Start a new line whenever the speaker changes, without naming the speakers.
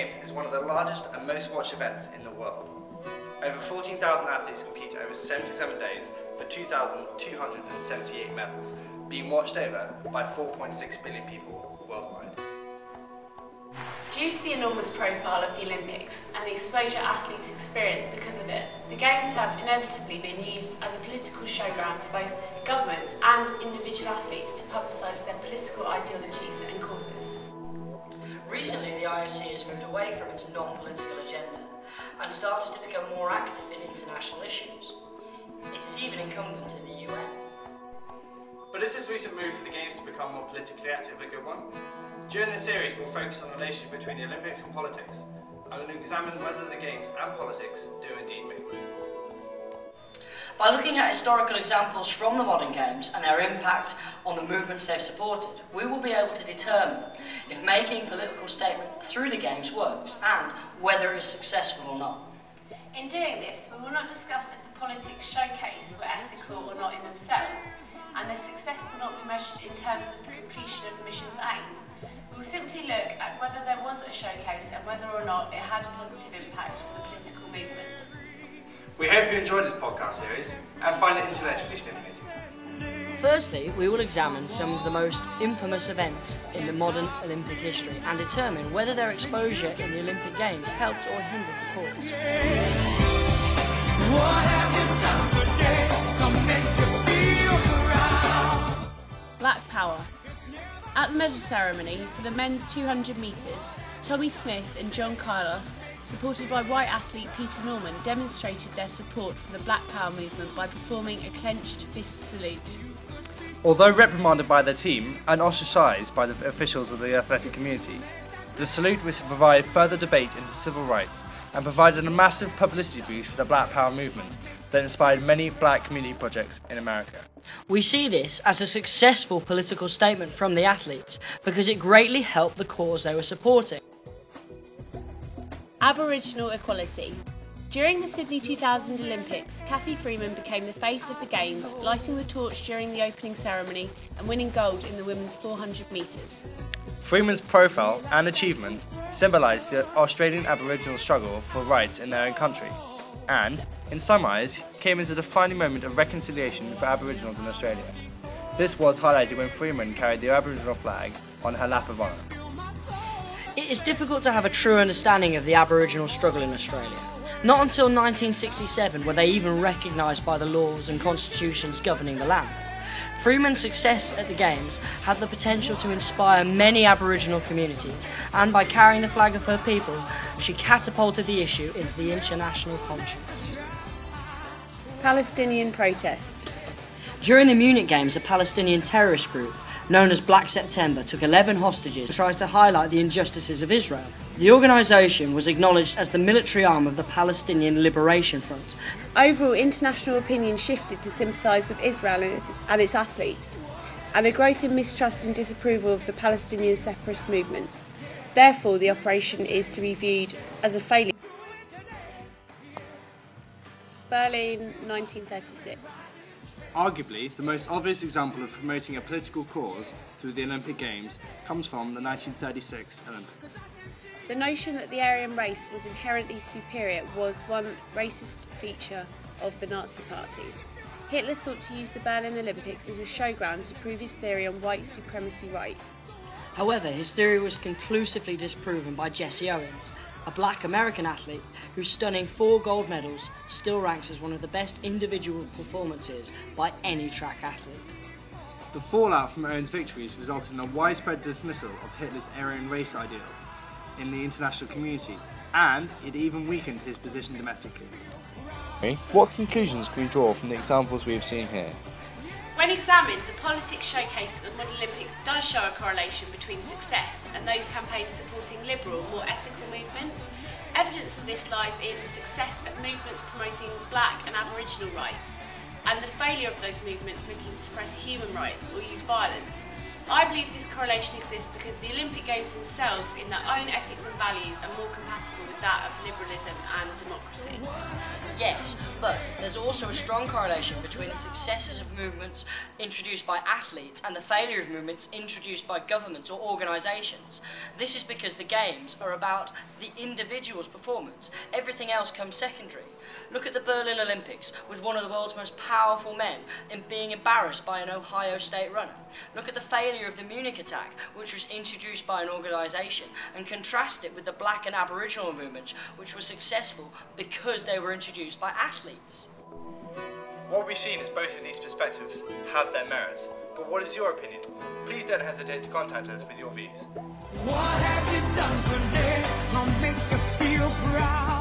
Games is one of the largest and most watched events in the world. Over 14,000 athletes compete over 77 days for 2,278 medals, being watched over by 4.6 billion people worldwide.
Due to the enormous profile of the Olympics and the exposure athletes experience because of it, the Games have inevitably been used as a political showground for both governments and individual athletes to publicise their political ideologies and causes.
Recently, the IOC has moved away from its non-political agenda and started to become more active in international issues. It is even incumbent in the UN.
But is this recent move for the Games to become more politically active a good one? During this series, we'll focus on the relationship between the Olympics and politics, and we'll examine whether the Games and politics do indeed mix.
By looking at historical examples from the modern Games and their impact on the movements they've supported, we will be able to determine if making a political statement through the Games works and whether it is successful or not.
In doing this, we will not discuss if the politics showcased were ethical or not in themselves, and their success will not be measured in terms of the completion of the mission's aims. We will simply look at whether there was a showcase and whether or not it had a positive impact on the political movement.
We hope you enjoyed this podcast series and find it intellectually stimulating.
Firstly, we will examine some of the most infamous events in the modern Olympic history and determine whether their exposure in the Olympic Games helped or hindered the cause.
What have you done today to make you feel proud?
Black Power. At the medal ceremony for the men's 200 metres, Tommy Smith and John Carlos, supported by white athlete Peter Norman, demonstrated their support for the Black Power movement by performing a clenched fist salute.
Although reprimanded by their team and ostracised by the officials of the athletic community, the salute was to provide further debate into civil rights and provided a massive publicity boost for the Black Power movement that inspired many black community projects in America.
We see this as a successful political statement from the athletes because it greatly helped the cause they were supporting.
Aboriginal equality. During the Sydney 2000 Olympics, Cathy Freeman became the face of the Games, lighting the torch during the opening ceremony and winning gold in the women's 400 metres.
Freeman's profile and achievement symbolised the Australian Aboriginal struggle for rights in their own country, and, in some eyes, came as a defining moment of reconciliation for Aboriginals in Australia. This was highlighted when Freeman carried the Aboriginal flag on her lap of honour.
It is difficult to have a true understanding of the Aboriginal struggle in Australia. Not until 1967 were they even recognised by the laws and constitutions governing the land. Freeman's success at the Games had the potential to inspire many Aboriginal communities, and by carrying the flag of her people, she catapulted the issue into the international conscience.
Palestinian protest.
During the Munich Games, a Palestinian terrorist group known as Black September took 11 hostages to try to highlight the injustices of Israel. The organisation was acknowledged as the military arm of the Palestinian Liberation Front.
Overall, international opinion shifted to sympathise with Israel and its athletes, and a growth in mistrust and disapproval of the Palestinian separatist movements. Therefore, the operation is to be viewed as a failure. Berlin, 1936.
Arguably, the most obvious example of promoting a political cause through the Olympic Games comes from the 1936 Olympics.
The notion that the Aryan race was inherently superior was one racist feature of the Nazi Party. Hitler sought to use the Berlin Olympics as a showground to prove his theory on white supremacy right.
However, his theory was conclusively disproven by Jesse Owens, a black American athlete whose stunning 4 gold medals still ranks as one of the best individual performances by any track athlete.
The fallout from Owens' victories resulted in a widespread dismissal of Hitler's Aryan race ideals in the international community, and it even weakened his position domestically.
What conclusions can we draw from the examples we have seen here?
When examined, the politics showcased at the Modern Olympics does show a correlation between success and those campaigns supporting liberal, more ethical movements. Evidence for this lies in the success of movements promoting black and Aboriginal rights, and the failure of those movements looking to suppress human rights or use violence. I believe this correlation exists because the Olympic Games themselves, in their own ethics and values, are more compatible with that of liberalism and democracy.
Yes, but there's also a strong correlation between the successes of movements introduced by athletes and the failure of movements introduced by governments or organisations. This is because the Games are about the individual's performance. Everything else comes secondary. Look at the Berlin Olympics, with one of the world's most powerful men being embarrassed by an Ohio State runner. Look at the failure of the Munich attack, which was introduced by an organisation, and contrast it with the Black and Aboriginal movements, which were successful because they were introduced by athletes.
What we've seen is both of these perspectives have their merits, but what is your opinion? Please don't hesitate to contact us with your views.
What have you done today? I'll make you feel proud.